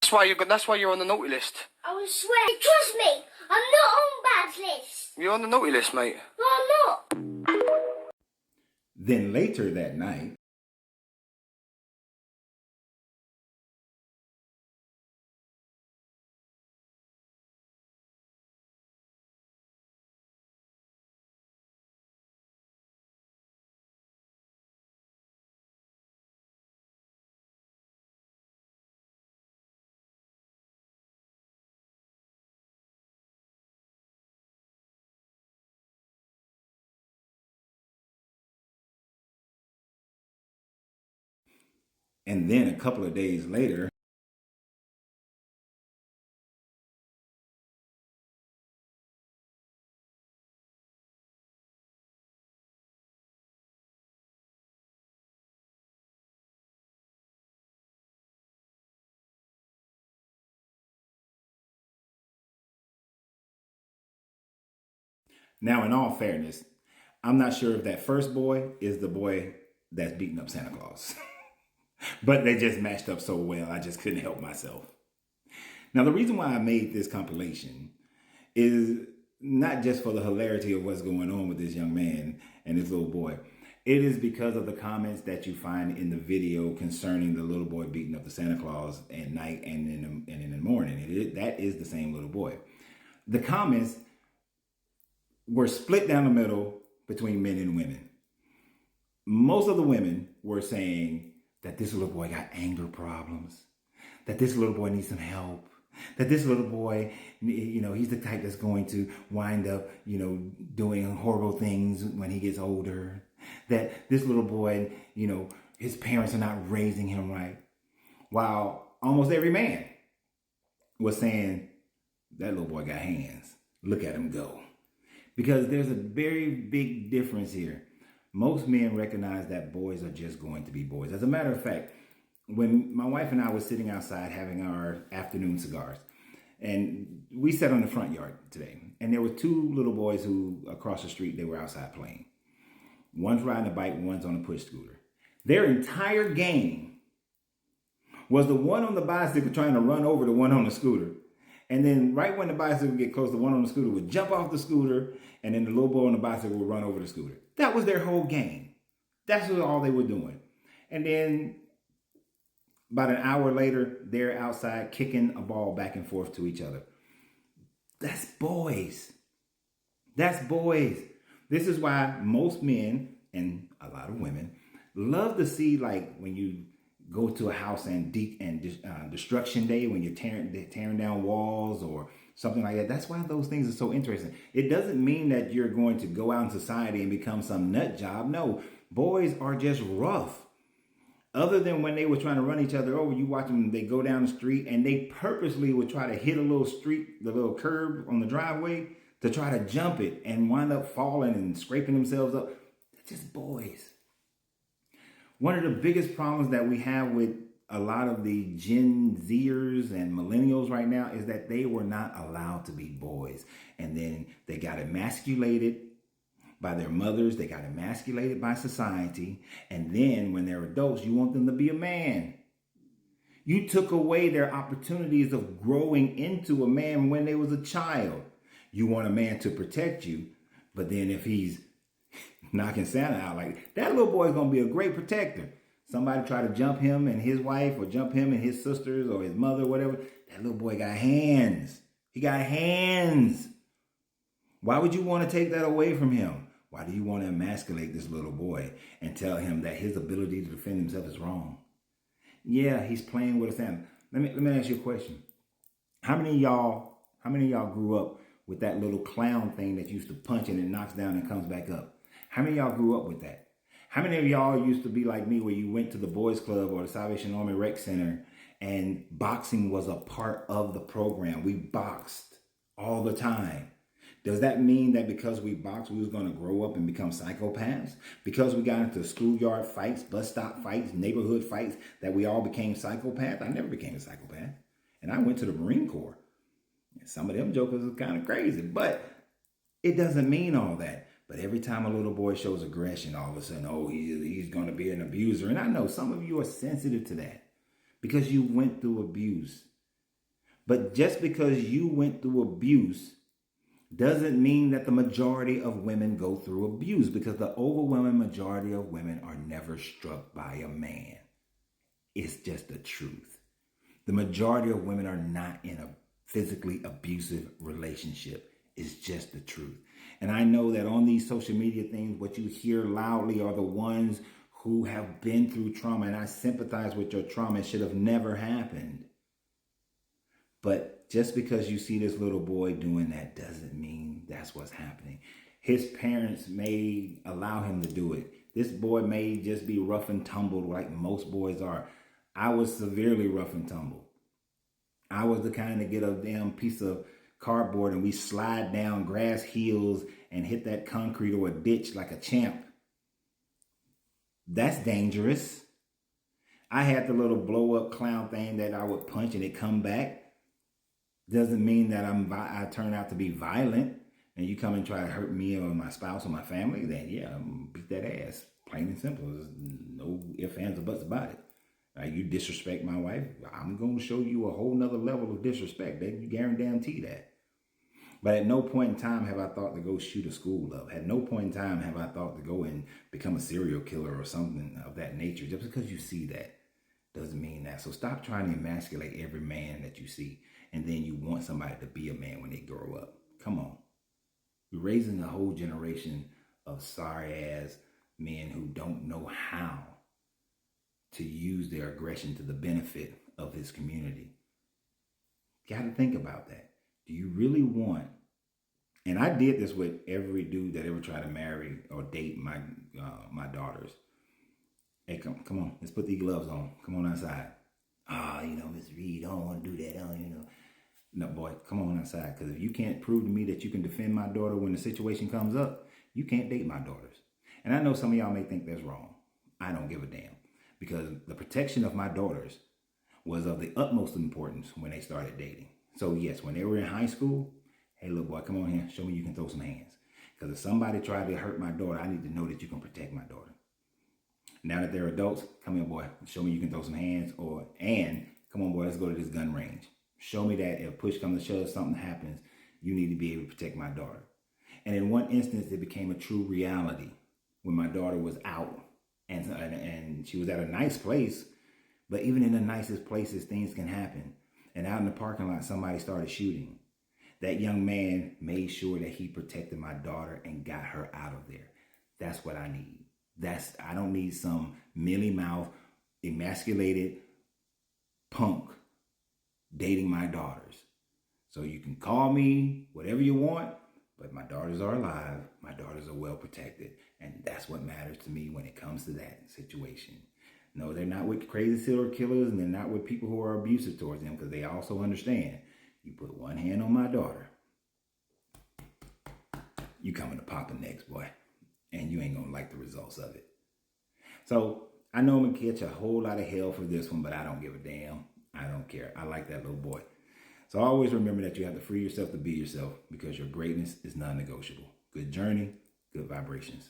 That's why you're on the naughty list. I will swear. Trust me, I'm not on bad list. You're on the naughty list, mate. No, I'm not. Then later that night, and then a couple of days later, now in all fairness, I'm not sure if that first boy is the boy that's beating up Santa Claus. But they just matched up so well, I just couldn't help myself. Now, the reason why I made this compilation is not just for the hilarity of what's going on with this young man and this little boy. It is because of the comments that you find in the video concerning the little boy beating up the Santa Claus at night and in the morning. That is the same little boy. The comments were split down the middle between men and women. Most of the women were saying that this little boy got anger problems, that this little boy needs some help, that this little boy, he's the type that's going to wind up, doing horrible things when he gets older, that this little boy, his parents are not raising him right. While almost every man was saying, that little boy got hands. Look at him go. Because there's a very big difference here. Most men recognize that boys are just going to be boys. As a matter of fact, when my wife and I were sitting outside having our afternoon cigars, and we sat on the front yard today, and there were two little boys who, across the street, they were outside playing. One's riding a bike, one's on a push scooter. Their entire game was the one on the bicycle trying to run over the one on the scooter. And then right when the bicycle would get close, the one on the scooter would jump off the scooter, and then the little boy on the bicycle would run over the scooter. That was their whole game. That's all they were doing. And then about an hour later, they're outside kicking a ball back and forth to each other. That's boys. That's boys. This is why most men and a lot of women love to see, like, when you go to a house and destruction day, when you're tearing down walls or something like that. That's why those things are so interesting. It doesn't mean that you're going to go out in society and become some nut job. No, boys are just rough. Other than when they were trying to run each other over, you watch them, they go down the street and they purposely would try to hit the little curb on the driveway to try to jump it and wind up falling and scraping themselves up. They're just boys. One of the biggest problems that we have with a lot of the Gen Zers and millennials right now is that they were not allowed to be boys. And then they got emasculated by their mothers. They got emasculated by society. And then when they're adults, you want them to be a man. You took away their opportunities of growing into a man when they was a child. You want a man to protect you. But then if he's knocking Santa out, like, that little boy is going to be a great protector. Somebody try to jump him and his wife, or jump him and his sisters or his mother, whatever. That little boy got hands. He got hands. Why would you want to take that away from him? Why do you want to emasculate this little boy and tell him that his ability to defend himself is wrong? Yeah, he's playing with a Santa. Let me ask you a question. How many of y'all grew up with that little clown thing that used to punch and it knocks down and comes back up? How many of y'all grew up with that? How many of y'all used to be like me, where you went to the boys club or the Salvation Army Rec Center and boxing was a part of the program? We boxed all the time. Does that mean that because we boxed, we was going to grow up and become psychopaths? Because we got into schoolyard fights, bus stop fights, neighborhood fights, that we all became psychopaths? I never became a psychopath. And I went to the Marine Corps. And some of them jokers are kind of crazy, but it doesn't mean all that. But every time a little boy shows aggression, all of a sudden, oh, he's going to be an abuser. And I know some of you are sensitive to that because you went through abuse. But just because you went through abuse doesn't mean that the majority of women go through abuse, because the overwhelming majority of women are never struck by a man. It's just the truth. The majority of women are not in a physically abusive relationship. It's just the truth. And I know that on these social media things, what you hear loudly are the ones who have been through trauma. And I sympathize with your trauma. It should have never happened. But just because you see this little boy doing that doesn't mean that's what's happening. His parents may allow him to do it. This boy may just be rough and tumbled like most boys are. I was severely rough and tumbled. I was the kind to get a damn piece of cardboard and we slide down grass hills and hit that concrete or a ditch like a champ. That's dangerous. I had the little blow up clown thing that I would punch and it come back. Doesn't mean that I turn out to be violent. And you come and try to hurt me or my spouse or my family, then yeah, I'm gonna beat that ass. Plain and simple. There's no ifs, ands, or buts about it. You disrespect my wife, I'm going to show you a whole nother level of disrespect. They guarantee that. But at no point in time have I thought to go shoot a school up. At no point in time have I thought to go and become a serial killer or something of that nature. Just because you see that doesn't mean that. So stop trying to emasculate every man that you see. And then you want somebody to be a man when they grow up. Come on. You're raising a whole generation of sorry ass men who don't know how to use their aggression to the benefit of his community. Got to think about that. Do you really want, and I did this with every dude that ever tried to marry or date my daughters. Hey, come on, let's put these gloves on. Come on outside. Miss Reed, I don't want to do that. No, boy, come on outside. Because if you can't prove to me that you can defend my daughter when the situation comes up, you can't date my daughters. And I know some of y'all may think that's wrong. I don't give a damn. Because the protection of my daughters was of the utmost importance when they started dating. So yes, when they were in high school, hey, little boy, come on here. Show me you can throw some hands. Because if somebody tried to hurt my daughter, I need to know that you can protect my daughter. Now that they're adults, come here, boy. Show me you can throw some hands. And come on, boy, let's go to this gun range. Show me that if push comes to shove, something happens, you need to be able to protect my daughter. And in one instance, it became a true reality when my daughter was out. And she was at a nice place, but even in the nicest places, things can happen. And out in the parking lot, somebody started shooting. That young man made sure that he protected my daughter and got her out of there. That's what I need. I don't need some mealy mouth, emasculated punk dating my daughters. So you can call me whatever you want, but my daughters are alive. My daughters are well protected. And that's what matters to me when it comes to that situation. No, they're not with crazy serial killers and they're not with people who are abusive towards them, because they also understand you put one hand on my daughter, you coming to popping next, boy. And you ain't going to like the results of it. So I know I'm going to catch a whole lot of hell for this one, but I don't give a damn. I don't care. I like that little boy. So always remember that you have to free yourself to be yourself, because your greatness is non-negotiable. Good journey, good vibrations.